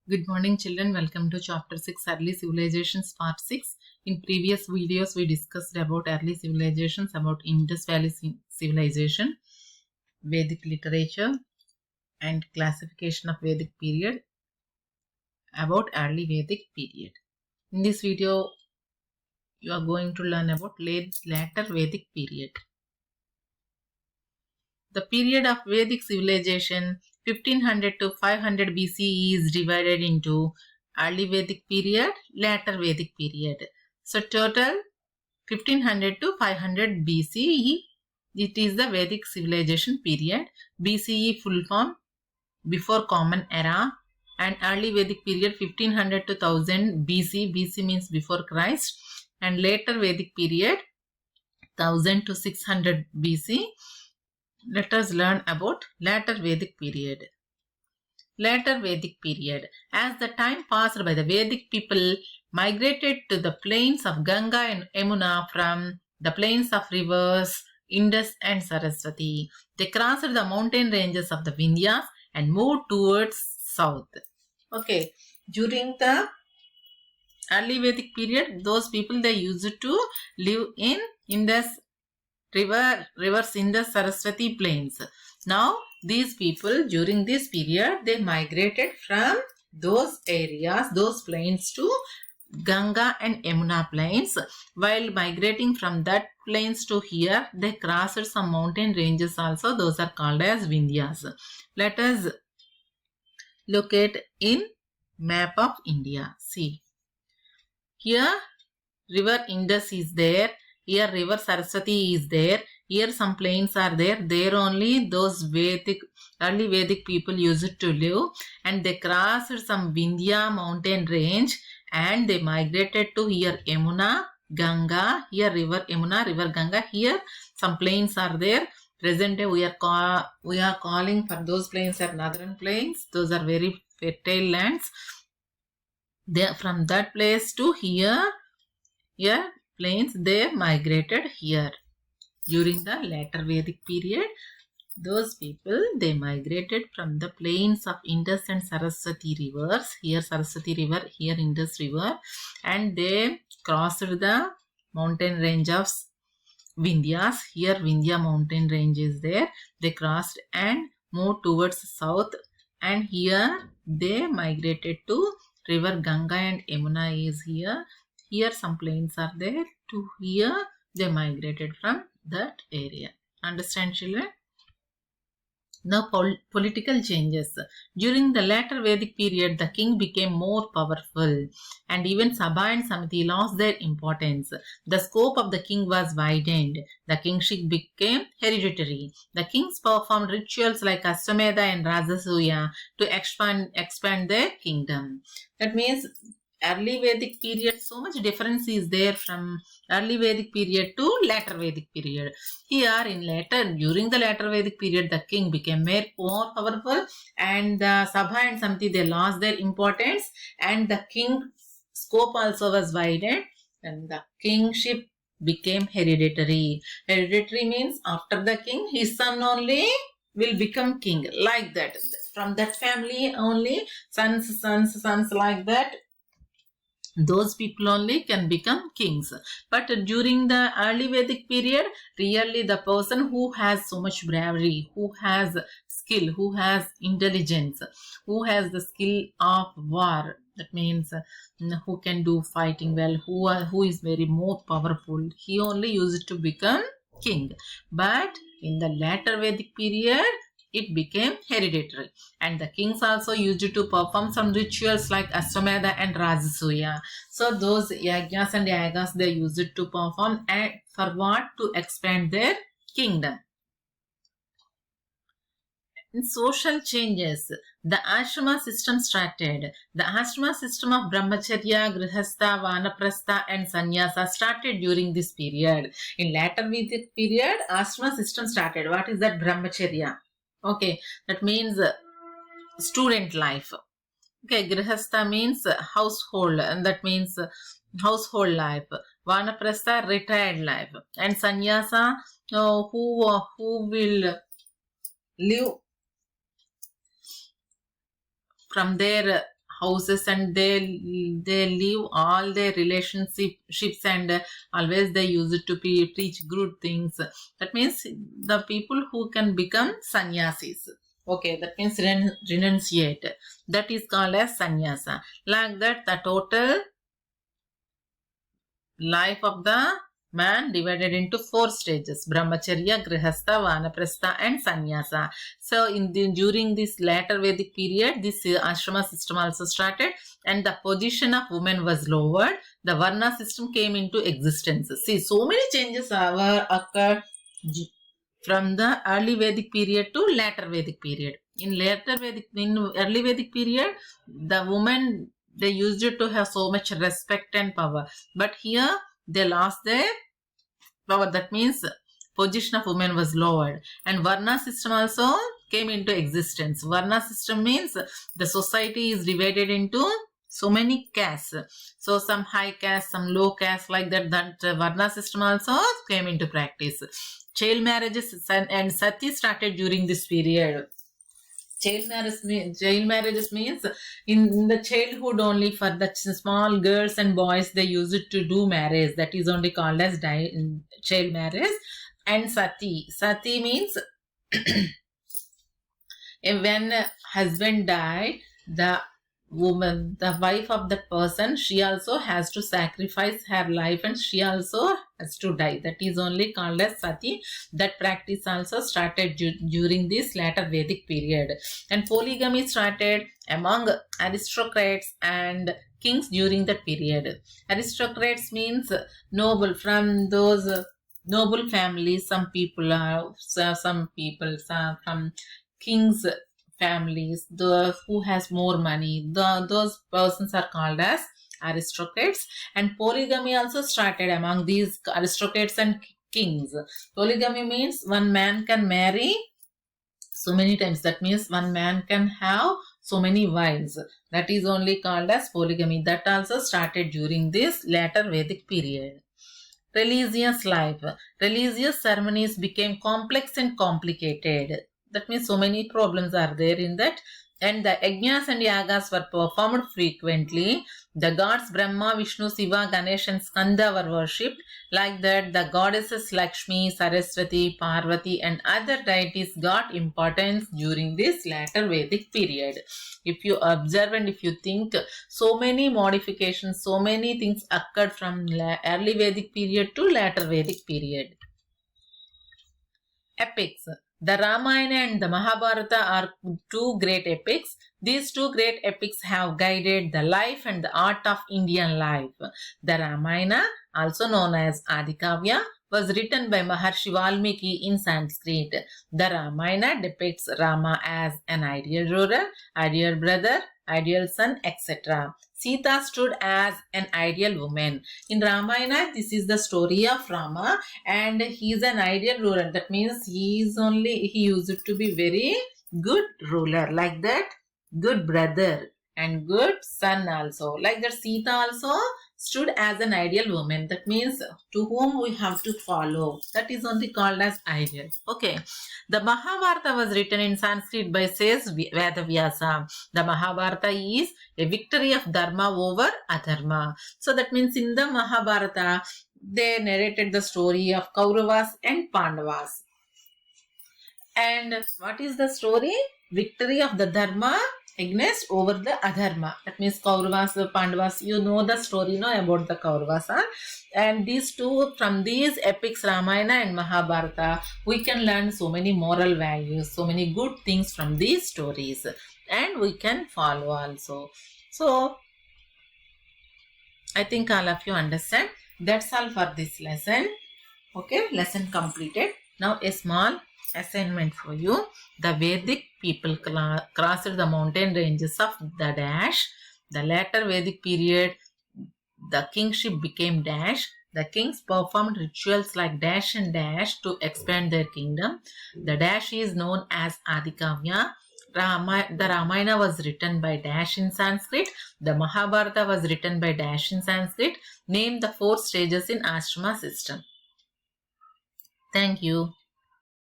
Good morning children, welcome to chapter 6 Early Civilizations part 6. In previous videos we discussed about early civilizations, about Indus Valley civilization, Vedic literature and classification of Vedic period, about early Vedic period. In this video you are going to learn about later Vedic period. The period of Vedic civilization 1500 to 500 BCE is divided into early Vedic period, later Vedic period. So total 1500 to 500 BCE, it is the Vedic civilization period. BCE full form before common era, and early Vedic period 1500 to 1000 BC. BC means before Christ, and later Vedic period 1000 to 600 BC. Let us learn about later Vedic period. Later Vedic period. As the time passed by, the Vedic people migrated to the plains of Ganga and Yamuna from the plains of rivers Indus and Saraswati. They crossed the mountain ranges of the Vindhyas and moved towards south. Okay, during the early Vedic period, those people, they used to live in Indus rivers in the Saraswati plains. Now these people, during this period, they migrated from those areas, those plains, to Ganga and Yamuna plains. While migrating from that plains to here, they crossed some mountain ranges also. Those are called as Vindhyas. Let us look at in map of India. See, here river Indus is there. Here river Saraswati is there. Here some plains are there. There only those early Vedic people used to live, and they crossed some Vindhya mountain range and they migrated to here Yamuna, Ganga. Here river Yamuna, river Ganga. Here some plains are there. Present day we are calling for those plains are northern plains. Those are very fertile lands. From that place to here plains, they migrated here. During the later Vedic period, those people, they migrated from the plains of Indus and Saraswati rivers. Here Saraswati river, here Indus river, and they crossed the mountain range of Vindhyas. Here Vindhya mountain range is there. They crossed and moved towards south, and here they migrated to river Ganga and Yamuna is here. Here some plains are there. To here they migrated from that area. Understand, children? Now political changes. During the later Vedic period, the king became more powerful, and even Sabha and Samiti lost their importance. The scope of the king was widened. The kingship became hereditary. The kings performed rituals like Astamedha and Rajasuya to expand their kingdom. That means early Vedic period, so much difference is there from early Vedic period to later Vedic period. Here during the later Vedic period, the king became more powerful, and the Sabha and Samiti, they lost their importance, and the king scope also was widened, and the kingship became hereditary. Hereditary means after the king, his son only will become king, like that. From that family only, sons like that, those people only can become kings. But during the early Vedic period, really the person who has so much bravery, who has skill, who has intelligence, who has the skill of war, that means who can do fighting well, who is very more powerful, he only used to become king. But in the later Vedic period, it became hereditary, and the kings also used to perform some rituals like Astamedha and Rajasuya. So those yajnas and yagas, they used to perform, and for what? To expand their kingdom. In social changes, the ashrama system started. The ashrama system of brahmacharya, grihastha, vanaprastha and sannyasa started during this period. In later Vedic period, ashrama system started. What is that? Brahmacharya. Okay, that means student life. Okay, grihastha means household, and that means household life. Vanaprastha, retired life, and sannyasa, who will live from their houses, and they leave all their relationships, and always they use it to preach good things. That means the people who can become sannyasis. Okay, that means renunciate. That is called as sannyasa. Like that, the total life of the man divided into 4 stages: brahmacharya, grihastha, vanaprastha, and sannyasa. So during this later Vedic period, this ashrama system also started, and the position of women was lowered. The varna system came into existence. See, so many changes occurred from the early Vedic period to later Vedic period. In early Vedic period, the women, they used it to have so much respect and power. But here, they lost their power. That means position of women was lowered. And Varna system also came into existence. Varna system means the society is divided into so many castes. So some high caste, some low caste, like that. That Varna system also came into practice. Child marriages and sati started during this period. Child marriages means in the childhood only, for the small girls and boys, they use it to do marriage. That is only called as child marriage. And sati. Sati means when husband died, the woman, the wife of the person, she also has to sacrifice her life, and she also has to die. That is only called as sati. That practice also started during this later Vedic period. And polygamy started among aristocrats and kings during that period. Aristocrats means noble, from those noble families. Some people from kings families, those who has more money, those persons are called as aristocrats. And polygamy also started among these aristocrats and kings. Polygamy means one man can marry so many times. That means one man can have so many wives. That is only called as polygamy. That also started during this later Vedic period. Religious life. Religious ceremonies became complex and complicated. That means so many problems are there in that. And the yajnas and yagas were performed frequently. The gods Brahma, Vishnu, Shiva, Ganesh, and Skanda were worshipped. Like that, the goddesses Lakshmi, Saraswati, Parvati, and other deities got importance during this later Vedic period. If you observe and if you think, so many modifications, so many things occurred from early Vedic period to later Vedic period. Epics. The Ramayana and the Mahabharata are two great epics. These two great epics have guided the life and the art of Indian life. The Ramayana, also known as Adikavya, was written by Maharshi Valmiki in Sanskrit. The Ramayana depicts Rama as an ideal ruler, ideal brother, ideal son, etc. Sita stood as an ideal woman. In Ramayana, this is the story of Rama, and he is an ideal ruler. That means he used to be very good ruler, like that, good brother and good son also. Like that, Sita also stood as an ideal woman. That means to whom we have to follow. That is only called as ideal. Okay. The Mahabharata was written in Sanskrit by says Vedavyasa. The Mahabharata is a victory of Dharma over Adharma. So that means in the Mahabharata, they narrated the story of Kauravas and Pandavas. And what is the story? Victory of the Dharma against over the Adharma. That means Kauravas, the Pandavas, you know the story about the Kauravas. And these two, from these epics, Ramayana and Mahabharata, we can learn so many moral values, so many good things from these stories. And we can follow also. So, I think all of you understand. That's all for this lesson. Okay, lesson completed. Now a small assignment for you. The Vedic people crossed the mountain ranges of the dash. The later Vedic period, the kingship became dash. The kings performed rituals like dash and dash to expand their kingdom. The dash is known as Adikavya. The Ramayana was written by dash in Sanskrit. The Mahabharata was written by dash in Sanskrit. Name the 4 stages in ashrama system. Thank you.